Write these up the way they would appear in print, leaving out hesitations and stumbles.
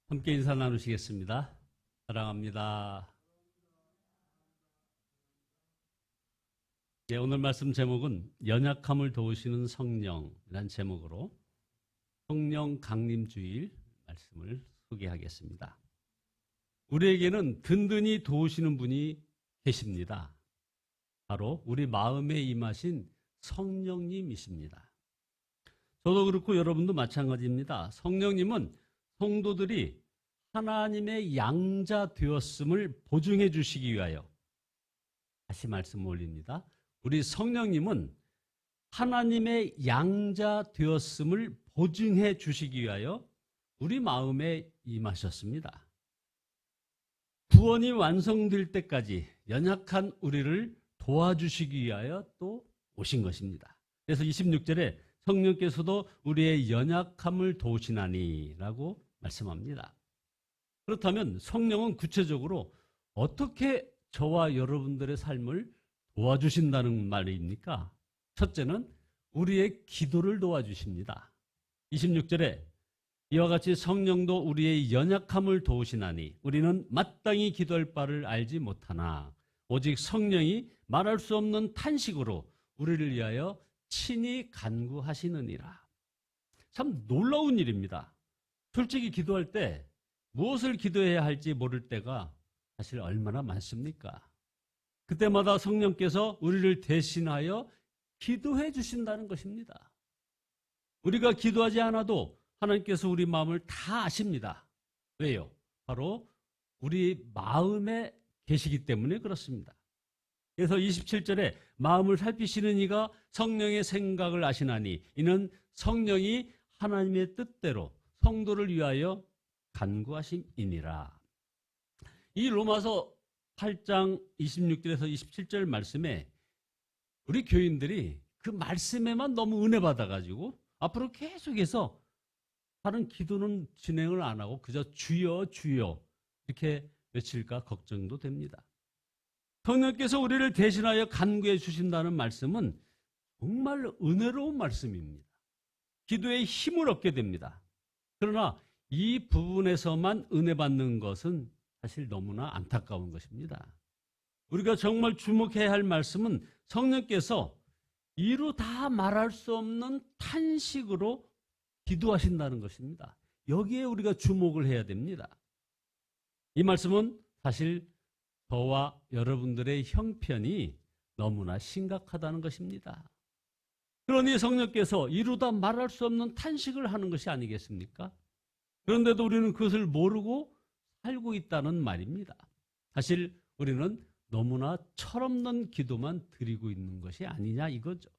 함께 인사 나누시겠습니다. 사랑합니다. 네, 오늘 말씀 제목은 연약함을 도우시는 성령이라는 제목으로 성령 강림주일 말씀을 소개하겠습니다. 우리에게는 든든히 도우시는 분이 계십니다. 바로 우리 마음에 임하신 성령님이십니다. 저도 그렇고 여러분도 마찬가지입니다. 성령님은 성도들이 하나님의 양자 되었음을 보증해 주시기 위하여, 다시 말씀 올립니다. 우리 성령님은 하나님의 양자 되었음을 보증해 주시기 위하여 우리 마음에 임하셨습니다. 구원이 완성될 때까지 연약한 우리를 도와주시기 위하여 또 오신 것입니다. 그래서 26절에 성령께서도 우리의 연약함을 도우시나니 라고 말씀합니다. 그렇다면 성령은 구체적으로 어떻게 저와 여러분들의 삶을 도와주신다는 말입니까? 첫째는 우리의 기도를 도와주십니다. 26절에 이와 같이 성령도 우리의 연약함을 도우시나니 우리는 마땅히 기도할 바를 알지 못하나 오직 성령이 말할 수 없는 탄식으로 우리를 위하여 친히 간구하시느니라. 참 놀라운 일입니다. 솔직히 기도할 때 무엇을 기도해야 할지 모를 때가 사실 얼마나 많습니까? 그때마다 성령께서 우리를 대신하여 기도해 주신다는 것입니다. 우리가 기도하지 않아도 하나님께서 우리 마음을 다 아십니다. 왜요? 바로 우리 마음에 계시기 때문에 그렇습니다. 그래서 27절에 마음을 살피시는 이가 성령의 생각을 아시나니 이는 성령이 하나님의 뜻대로 성도를 위하여 간구하심이니라. 이 로마서 8장 26절에서 27절 말씀에 우리 교인들이 그 말씀에만 너무 은혜 받아가지고 앞으로 계속해서 다른 기도는 진행을 안 하고 그저 주여 주여 이렇게 외칠까 걱정도 됩니다. 성령께서 우리를 대신하여 간구해 주신다는 말씀은 정말 은혜로운 말씀입니다. 기도에 힘을 얻게 됩니다. 그러나 이 부분에서만 은혜 받는 것은 사실 너무나 안타까운 것입니다. 우리가 정말 주목해야 할 말씀은 성령께서 이루 다 말할 수 없는 탄식으로 기도하신다는 것입니다. 여기에 우리가 주목을 해야 됩니다. 이 말씀은 사실 저와 여러분들의 형편이 너무나 심각하다는 것입니다. 그러니 성령께서 이루다 말할 수 없는 탄식을 하는 것이 아니겠습니까? 그런데도 우리는 그것을 모르고 살고 있다는 말입니다. 사실 우리는 너무나 철없는 기도만 드리고 있는 것이 아니냐 이거죠.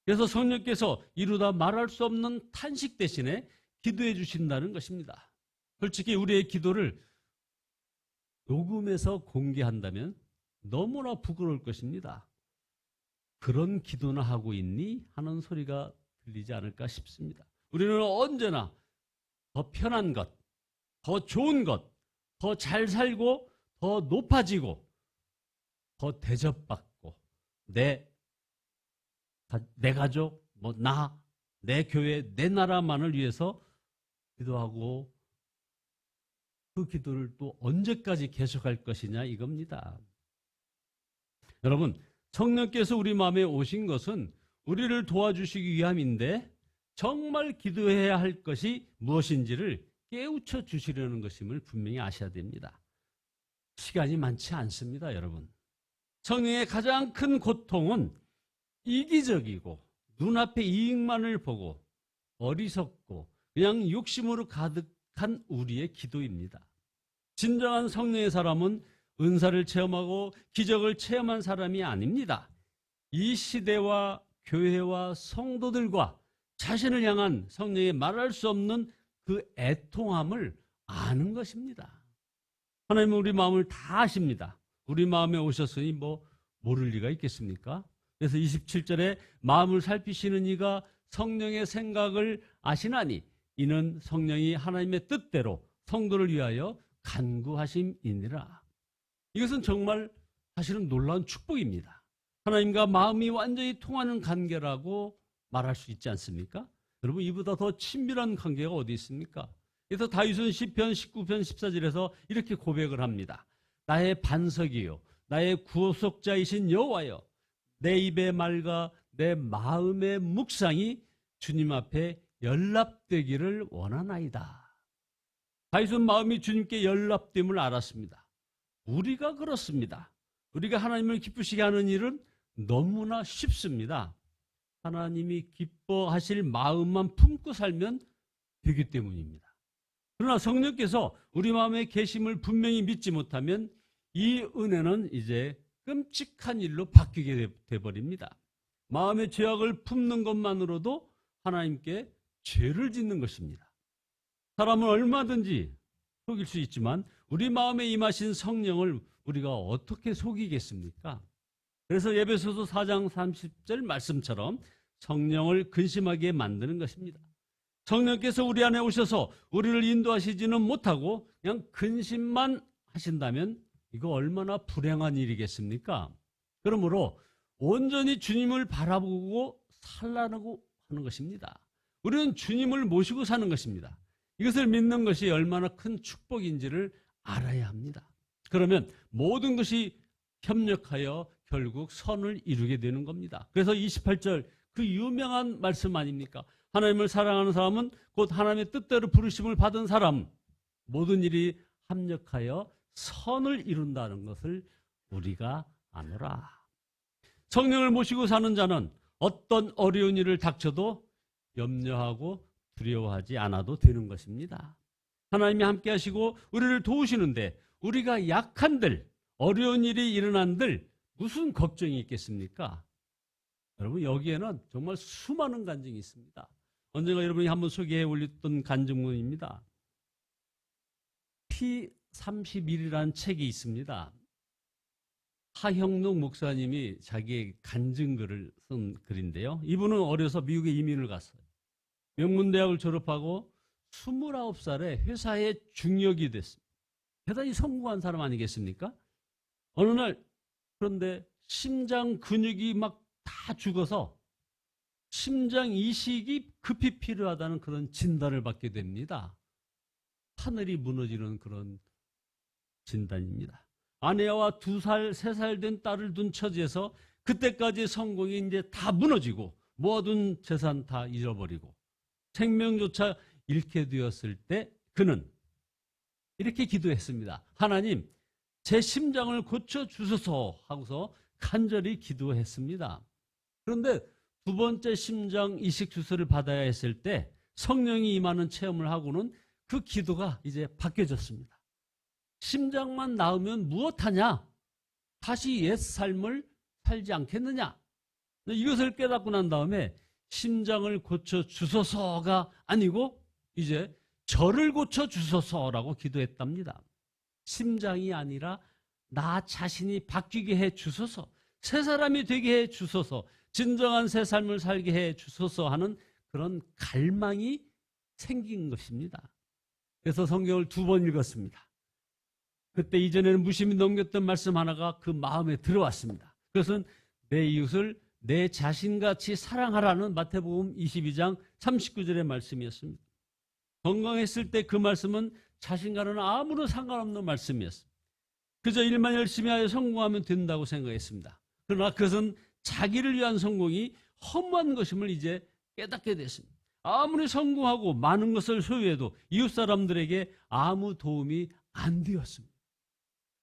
그래서 성령께서 이루다 말할 수 없는 탄식 대신에 기도해 주신다는 것입니다. 솔직히 우리의 기도를 녹음해서 공개한다면 너무나 부끄러울 것입니다. 그런 기도나 하고 있니? 하는 소리가 들리지 않을까 싶습니다. 우리는 언제나 더 편한 것, 더 좋은 것, 더 잘 살고, 더 높아지고, 더 대접받고, 내 가족, 내 교회, 내 나라만을 위해서 기도하고 그 기도를 또 언제까지 계속할 것이냐 이겁니다. 여러분, 성령께서 우리 마음에 오신 것은 우리를 도와주시기 위함인데 정말 기도해야 할 것이 무엇인지를 깨우쳐 주시려는 것임을 분명히 아셔야 됩니다. 시간이 많지 않습니다, 여러분. 성령의 가장 큰 고통은 이기적이고 눈앞의 이익만을 보고 어리석고 그냥 욕심으로 가득한 우리의 기도입니다. 진정한 성령의 사람은 은사를 체험하고 기적을 체험한 사람이 아닙니다. 이 시대와 교회와 성도들과 자신을 향한 성령의 말할 수 없는 그 애통함을 아는 것입니다. 하나님은 우리 마음을 다 아십니다. 우리 마음에 오셨으니 모를 리가 있겠습니까? 그래서 27절에 마음을 살피시는 이가 성령의 생각을 아시나니 이는 성령이 하나님의 뜻대로 성도를 위하여 간구하심이니라. 이것은 정말 사실은 놀라운 축복입니다. 하나님과 마음이 완전히 통하는 관계라고 말할 수 있지 않습니까? 여러분, 이보다 더 친밀한 관계가 어디 있습니까? 그래서 다윗은 시편 19편 14절에서 이렇게 고백을 합니다. 나의 반석이요 나의 구속자이신 여호와여, 내 입의 말과 내 마음의 묵상이 주님 앞에 연락되기를 원하나이다. 다윗은 마음이 주님께 연락됨을 알았습니다. 우리가 그렇습니다. 우리가 하나님을 기쁘시게 하는 일은 너무나 쉽습니다. 하나님이 기뻐하실 마음만 품고 살면 되기 때문입니다. 그러나 성령께서 우리 마음에 계심을 분명히 믿지 못하면 이 은혜는 이제 끔찍한 일로 바뀌게 돼버립니다. 마음의 죄악을 품는 것만으로도 하나님께 죄를 짓는 것입니다. 사람은 얼마든지 속일 수 있지만 우리 마음에 임하신 성령을 우리가 어떻게 속이겠습니까? 그래서 에베소서 4장 30절 말씀처럼 성령을 근심하게 만드는 것입니다. 성령께서 우리 안에 오셔서 우리를 인도하시지는 못하고 그냥 근심만 하신다면 이거 얼마나 불행한 일이겠습니까? 그러므로 온전히 주님을 바라보고 살라고 하는 것입니다. 우리는 주님을 모시고 사는 것입니다. 이것을 믿는 것이 얼마나 큰 축복인지를 알아야 합니다. 그러면 모든 것이 협력하여 결국 선을 이루게 되는 겁니다. 그래서 28절 그 유명한 말씀 아닙니까? 하나님을 사랑하는 사람은 곧 하나님의 뜻대로 부르심을 받은 사람, 모든 일이 합력하여 선을 이룬다는 것을 우리가 아노라. 성령을 모시고 사는 자는 어떤 어려운 일을 닥쳐도 염려하고 두려워하지 않아도 되는 것입니다. 하나님이 함께 하시고 우리를 도우시는데 우리가 약한들, 어려운 일이 일어난들 무슨 걱정이 있겠습니까? 여러분, 여기에는 정말 수많은 간증이 있습니다. 언젠가 여러분이 한번 소개해 올렸던 간증문입니다. P31이라는 책이 있습니다. 하형록 목사님이 자기의 간증글을 쓴 글인데요. 이분은 어려서 미국에 이민을 갔어요. 명문대학을 졸업하고 29살에 회사에 중역이 됐습니다. 대단히 성공한 사람 아니겠습니까? 어느 날 그런데 심장 근육이 막 다 죽어서 심장 이식이 급히 필요하다는 그런 진단을 받게 됩니다. 하늘이 무너지는 그런 진단입니다. 아내와 2살, 3살 된 딸을 둔 처지에서 그때까지 성공이 이제 다 무너지고 모든 재산 다 잃어버리고 생명조차 잃게 되었을 때 그는 이렇게 기도했습니다. 하나님, 제 심장을 고쳐주소서 하고서 간절히 기도했습니다. 그런데 2번째 심장 이식 주사를 받아야 했을 때 성령이 임하는 체험을 하고는 그 기도가 이제 바뀌어졌습니다. 심장만 나으면 무엇하냐? 다시 옛 삶을 살지 않겠느냐? 이것을 깨닫고 난 다음에 심장을 고쳐주소서가 아니고 이제 저를 고쳐주소서라고 기도했답니다. 심장이 아니라 나 자신이 바뀌게 해주소서, 새 사람이 되게 해주소서, 진정한 새 삶을 살게 해주소서 하는 그런 갈망이 생긴 것입니다. 그래서 성경을 2번 읽었습니다. 그때 이전에는 무심히 넘겼던 말씀 하나가 그 마음에 들어왔습니다. 그것은 내 이웃을 내 자신같이 사랑하라는 마태복음 22장 39절의 말씀이었습니다. 건강했을 때 그 말씀은 자신과는 아무런 상관없는 말씀이었습니다. 그저 일만 열심히 하여 성공하면 된다고 생각했습니다. 그러나 그것은 자기를 위한 성공이 허무한 것임을 이제 깨닫게 됐습니다. 아무리 성공하고 많은 것을 소유해도 이웃 사람들에게 아무 도움이 안 되었습니다.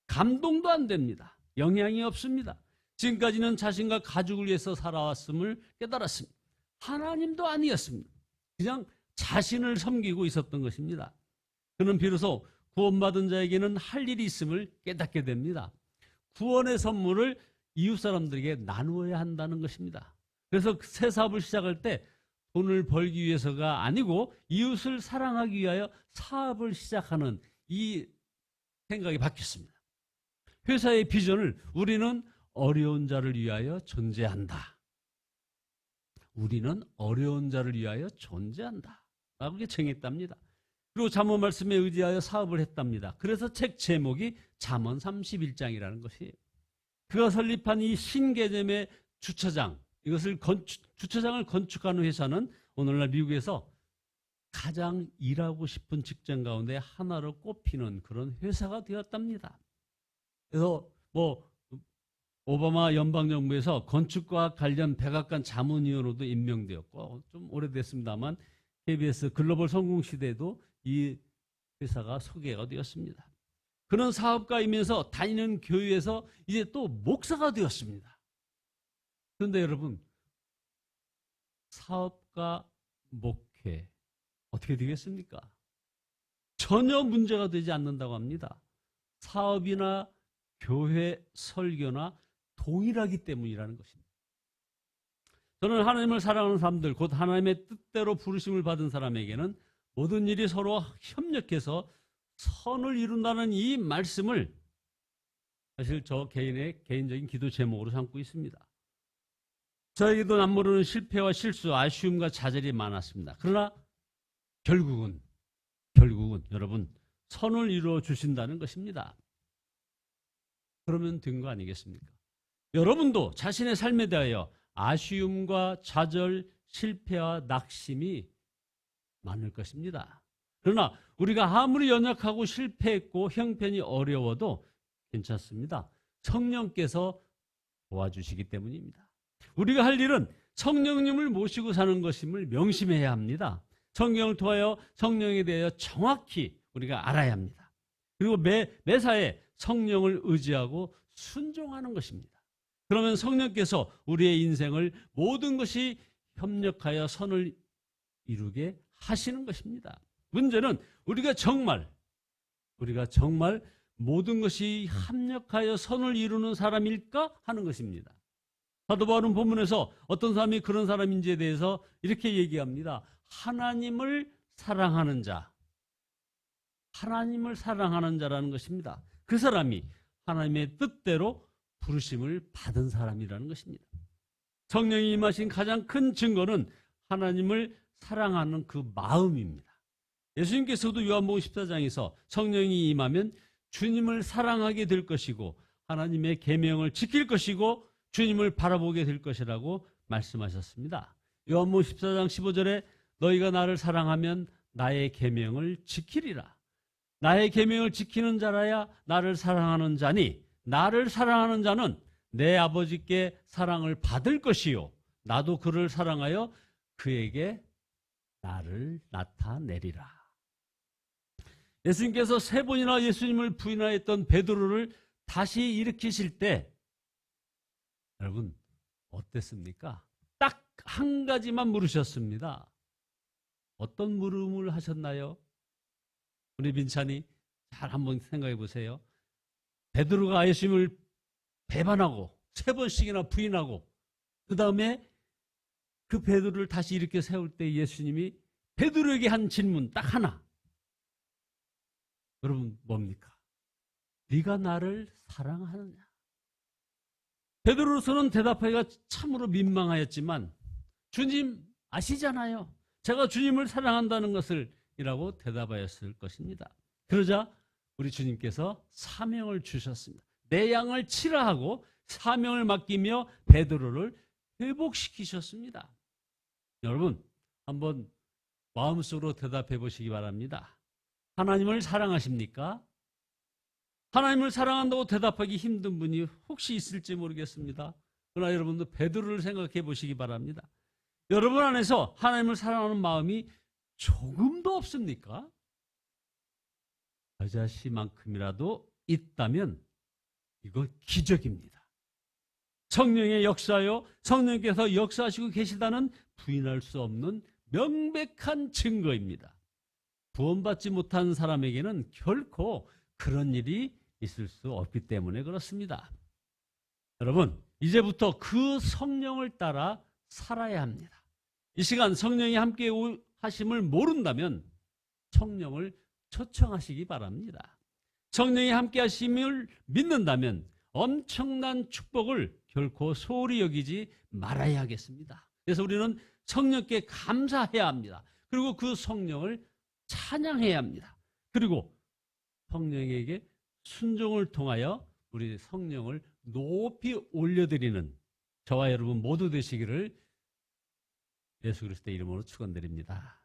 감동도 안 됩니다. 영향이 없습니다. 지금까지는 자신과 가족을 위해서 살아왔음을 깨달았습니다. 하나님도 아니었습니다. 그냥 자신을 섬기고 있었던 것입니다. 그는 비로소 구원받은 자에게는 할 일이 있음을 깨닫게 됩니다. 구원의 선물을 이웃 사람들에게 나누어야 한다는 것입니다. 그래서 새 사업을 시작할 때 돈을 벌기 위해서가 아니고 이웃을 사랑하기 위하여 사업을 시작하는 이 생각이 바뀌었습니다. 회사의 비전을 우리는 어려운 자를 위하여 존재한다. 우리는 어려운 자를 위하여 존재한다. 라고 정했답니다. 그리고 잠언 말씀에 의지하여 사업을 했답니다. 그래서 책 제목이 잠언 31장이라는 것이에요. 그가 설립한 이 신개념의 주차장, 이것을 주차장을 건축하는 회사는 오늘날 미국에서 가장 일하고 싶은 직장 가운데 하나로 꼽히는 그런 회사가 되었답니다. 그래서 오바마 연방정부에서 건축과 관련 백악관 자문위원으로도 임명되었고, 좀 오래됐습니다만 KBS 글로벌 성공시대에도 이 회사가 소개가 되었습니다. 그런 사업가이면서 다니는 교회에서 이제 또 목사가 되었습니다. 그런데 여러분, 사업가 목회 어떻게 되겠습니까? 전혀 문제가 되지 않는다고 합니다. 사업이나 교회 설교나 동일하기 때문이라는 것입니다. 저는 하나님을 사랑하는 사람들, 곧 하나님의 뜻대로 부르심을 받은 사람에게는 모든 일이 서로 협력해서 선을 이룬다는 이 말씀을 사실 저 개인의 개인적인 기도 제목으로 삼고 있습니다. 저에게도 남모르는 실패와 실수, 아쉬움과 좌절이 많았습니다. 그러나 결국은 여러분 선을 이루어 주신다는 것입니다. 그러면 된 거 아니겠습니까? 여러분도 자신의 삶에 대하여 아쉬움과 좌절, 실패와 낙심이 많을 것입니다. 그러나 우리가 아무리 연약하고 실패했고 형편이 어려워도 괜찮습니다. 성령께서 도와주시기 때문입니다. 우리가 할 일은 성령님을 모시고 사는 것임을 명심해야 합니다. 성령을 통하여 성령에 대하여 정확히 우리가 알아야 합니다. 그리고 매사에 성령을 의지하고 순종하는 것입니다. 그러면 성령께서 우리의 인생을 모든 것이 협력하여 선을 이루게 하시는 것입니다. 문제는 우리가 정말 모든 것이 합력하여 선을 이루는 사람일까 하는 것입니다. 사도 바울은 본문에서 어떤 사람이 그런 사람인지에 대해서 이렇게 얘기합니다. 하나님을 사랑하는 자라는 것입니다. 그 사람이 하나님의 뜻대로 부르심을 받은 사람이라는 것입니다. 성령이 임하신 가장 큰 증거는 하나님을 사랑하는 그 마음입니다. 예수님께서도 요한복음 14장에서 성령이 임하면 주님을 사랑하게 될 것이고 하나님의 계명을 지킬 것이고 주님을 바라보게 될 것이라고 말씀하셨습니다. 요한복음 14장 15절에 너희가 나를 사랑하면 나의 계명을 지키리라. 나의 계명을 지키는 자라야 나를 사랑하는 자니 나를 사랑하는 자는 내 아버지께 사랑을 받을 것이요 나도 그를 사랑하여 그에게 나를 나타내리라. 예수님께서 3번이나 예수님을 부인하였던 베드로를 다시 일으키실 때 여러분 어땠습니까? 딱 한 가지만 물으셨습니다. 어떤 물음을 하셨나요? 우리 민찬이 잘 한번 생각해 보세요. 베드로가 예수님을 배반하고 3번씩이나 부인하고 그 다음에 그 베드로를 다시 일으켜 세울 때 예수님이 베드로에게 한 질문 딱 하나. 여러분 뭡니까? 네가 나를 사랑하느냐? 베드로로서는 대답하기가 참으로 민망하였지만 주님 아시잖아요. 제가 주님을 사랑한다는 것을 이라고 대답하였을 것입니다. 그러자 우리 주님께서 사명을 주셨습니다. 내 양을 치라 하고 사명을 맡기며 베드로를 회복시키셨습니다. 여러분 한번 마음속으로 대답해 보시기 바랍니다. 하나님을 사랑하십니까? 하나님을 사랑한다고 대답하기 힘든 분이 혹시 있을지 모르겠습니다. 그러나 여러분도 베드로를 생각해 보시기 바랍니다. 여러분 안에서 하나님을 사랑하는 마음이 조금도 없습니까? 겨자씨만큼이라도 있다면 이거 기적입니다. 성령의 역사요, 성령께서 역사하시고 계시다는 부인할 수 없는 명백한 증거입니다. 구원받지 못한 사람에게는 결코 그런 일이 있을 수 없기 때문에 그렇습니다. 여러분, 이제부터 그 성령을 따라 살아야 합니다. 이 시간 성령이 함께 하심을 모른다면 성령을 초청하시기 바랍니다. 성령이 함께 하심을 믿는다면 엄청난 축복을 결코 소홀히 여기지 말아야 하겠습니다. 그래서 우리는 성령께 감사해야 합니다. 그리고 그 성령을 찬양해야 합니다. 그리고 성령에게 순종을 통하여 우리 성령을 높이 올려드리는 저와 여러분 모두 되시기를 예수 그리스도의 이름으로 축원드립니다.